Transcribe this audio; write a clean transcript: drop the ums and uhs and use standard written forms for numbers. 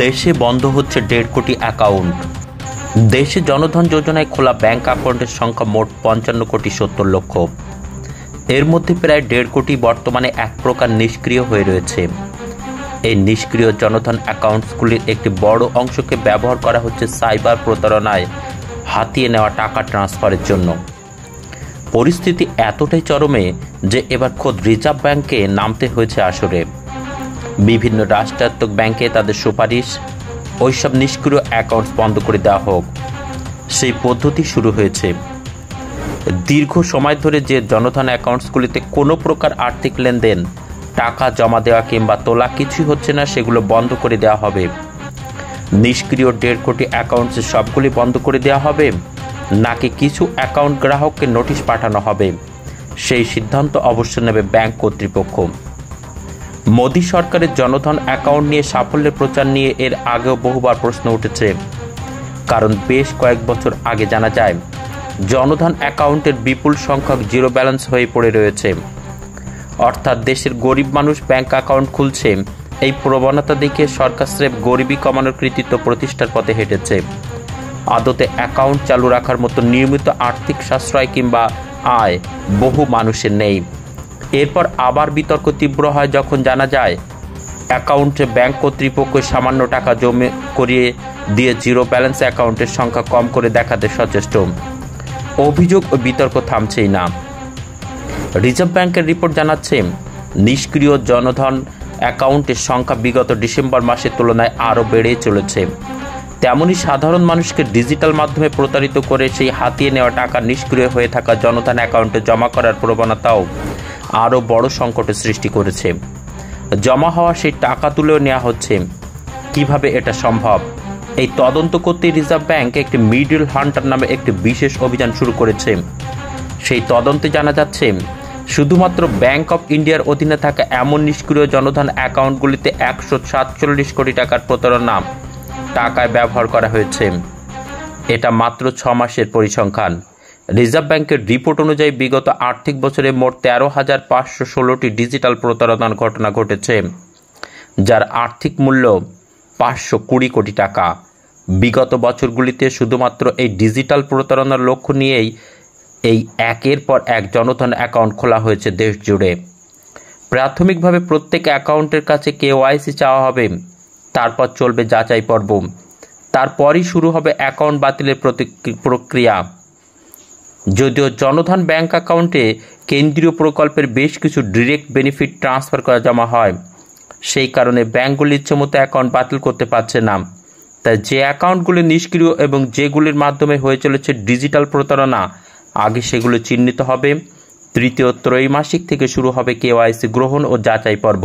দেশে বন্ধ হচ্ছে 1.5 কোটি অ্যাকাউন্ট। দেশে জনধন যোজনায় খোলা ব্যাংক অ্যাকাউন্টের সংখ্যা মোট 55,70,00,000। এর মধ্যে প্রায় 1.5 কোটি বর্তমানে এক প্রকার নিষ্ক্রিয় হয়ে রয়েছে। এই নিষ্ক্রিয় জনধন অ্যাকাউন্টসগুলির একটি বড় অংশকে ব্যবহার করা হচ্ছে সাইবার প্রতারণায় হাতিয়ে নেওয়া টাকা ট্রান্সফারের জন্য। পরিস্থিতি এতটাই চরমে যে এবার খোদ রিজার্ভ ব্যাংকে নামতে হয়েছে আসরে। বিভিন্ন রাষ্ট্রায়ত্ত ব্যাংকে তাদের সুপারিশ ওইসব নিষ্ক্রিয় অ্যাকাউন্টস বন্ধ করে দেওয়া হোক, সেই পদ্ধতি শুরু হয়েছে। দীর্ঘ সময় ধরে যে জনধন অ্যাকাউন্টসগুলিতে কোনো প্রকার আর্থিক লেনদেন, টাকা জমা দেওয়া কিংবা তোলা কিছুই হচ্ছে না, সেগুলো বন্ধ করে দেওয়া হবে। নিষ্ক্রিয় 1.5 কোটি অ্যাকাউন্টস সবগুলি বন্ধ করে দেওয়া হবে, নাকি কিছু অ্যাকাউন্ট গ্রাহককে নোটিশ পাঠানো হবে, সেই সিদ্ধান্ত অবশ্য নেবে ব্যাংক কর্তৃপক্ষ। মোদী সরকারের জনধন অ্যাকাউন্ট নিয়ে সাফল্যের প্রচার নিয়ে এর আগেও বহুবার প্রশ্ন উঠেছে। কারণ বেশ কয়েক বছর আগে জানা যায় জনধন অ্যাকাউন্টের বিপুল সংখ্যক জিরো ব্যালেন্স হয়ে পড়ে রয়েছে। অর্থাৎ দেশের গরিব মানুষ ব্যাংক অ্যাকাউন্ট খুলছে, এই প্রবণতা দেখে সরকার স্রেফ গরিবি কমানোর কৃতিত্ব প্রতিষ্ঠার পথে হেঁটেছে। আদতে অ্যাকাউন্ট চালু রাখার মতো নিয়মিত আর্থিক সাশ্রয় কিংবা আয় বহু মানুষের নেই। এরপর আবার বিতর্ক তীব্র হয় যখন জানা যায় অ্যাকাউন্টে ব্যাংক কর্তৃপক্ষ সামান্য টাকা জমে করিয়ে দিয়ে জিরো ব্যালেন্স অ্যাকাউন্টের সংখ্যা কম করে দেখাতে সচেষ্ট। অভিযোগ ও বিতর্ক থামছেই না। রিজার্ভ ব্যাংকের রিপোর্ট জানাচ্ছে নিষ্ক্রিয় জনধন অ্যাকাউন্টের সংখ্যা বিগত ডিসেম্বর মাসের তুলনায় আরও বেড়েই চলেছে। তেমনি সাধারণ মানুষকে ডিজিটাল মাধ্যমে প্রতারিত করে সেই হাতিয়ে নেওয়া টাকা নিষ্ক্রিয় হয়ে থাকা জনধন অ্যাকাউন্টে জমা করার প্রবণতাও আরও বড় সংকটের সৃষ্টি করেছে। জমা হওয়া সেই টাকা তুলেও নেওয়া হচ্ছে। কিভাবে এটা সম্ভব? এই তদন্ত করতে রিজার্ভ ব্যাংক একটি মিডল হান্টার নামে একটি বিশেষ অভিযান শুরু করেছে। সেই তদন্তে জানা যাচ্ছে শুধুমাত্র ব্যাংক অফ ইন্ডিয়ার অধীনে থাকা এমন নিষ্ক্রিয় জনধন অ্যাকাউন্টগুলিতে 147 কোটি টাকার প্রতারণা টাকায় ব্যবহার করা হয়েছে। এটা মাত্র 6 মাসের পরিসংখ্যান। রিজার্ভ ব্যাংকের রিপোর্ট অনুযায়ী বিগত আর্থিক বছরে মোট 13,516টি ডিজিটাল প্রতারণার ঘটনা ঘটেছে, যার আর্থিক মূল্য 520 কোটি টাকা। বিগত বছরগুলিতে শুধুমাত্র এই ডিজিটাল প্রতারণার লক্ষ্য নিয়েই এই একের পর এক জনধন অ্যাকাউন্ট খোলা হয়েছে দেশ জুড়ে। প্রাথমিকভাবে প্রত্যেক অ্যাকাউন্টের কাছে কেওয়াইসি চাওয়া হবে, তারপর চলবে যাচাই পর্ব, তারপরই শুরু হবে অ্যাকাউন্ট বাতিলের প্রক্রিয়া। যদিও জনধন ব্যাংক অ্যাকাউন্টে কেন্দ্রীয় প্রকল্পের বেশ কিছু ডিরেক্ট বেনিফিট ট্রান্সফার করা জমা হয়, সেই কারণে ব্যাংকগুলি ইচ্ছেমতো অ্যাকাউন্ট বাতিল করতে পারছে না। তাই যে অ্যাকাউন্টগুলি নিষ্ক্রিয় এবং যেগুলির মাধ্যমে হয়ে চলেছে ডিজিটাল প্রতারণা, আগে সেগুলো চিহ্নিত হবে। তৃতীয় ত্রৈমাসিক থেকে শুরু হবে কেওয়াইসি গ্রহণ ও যাচাই পর্ব।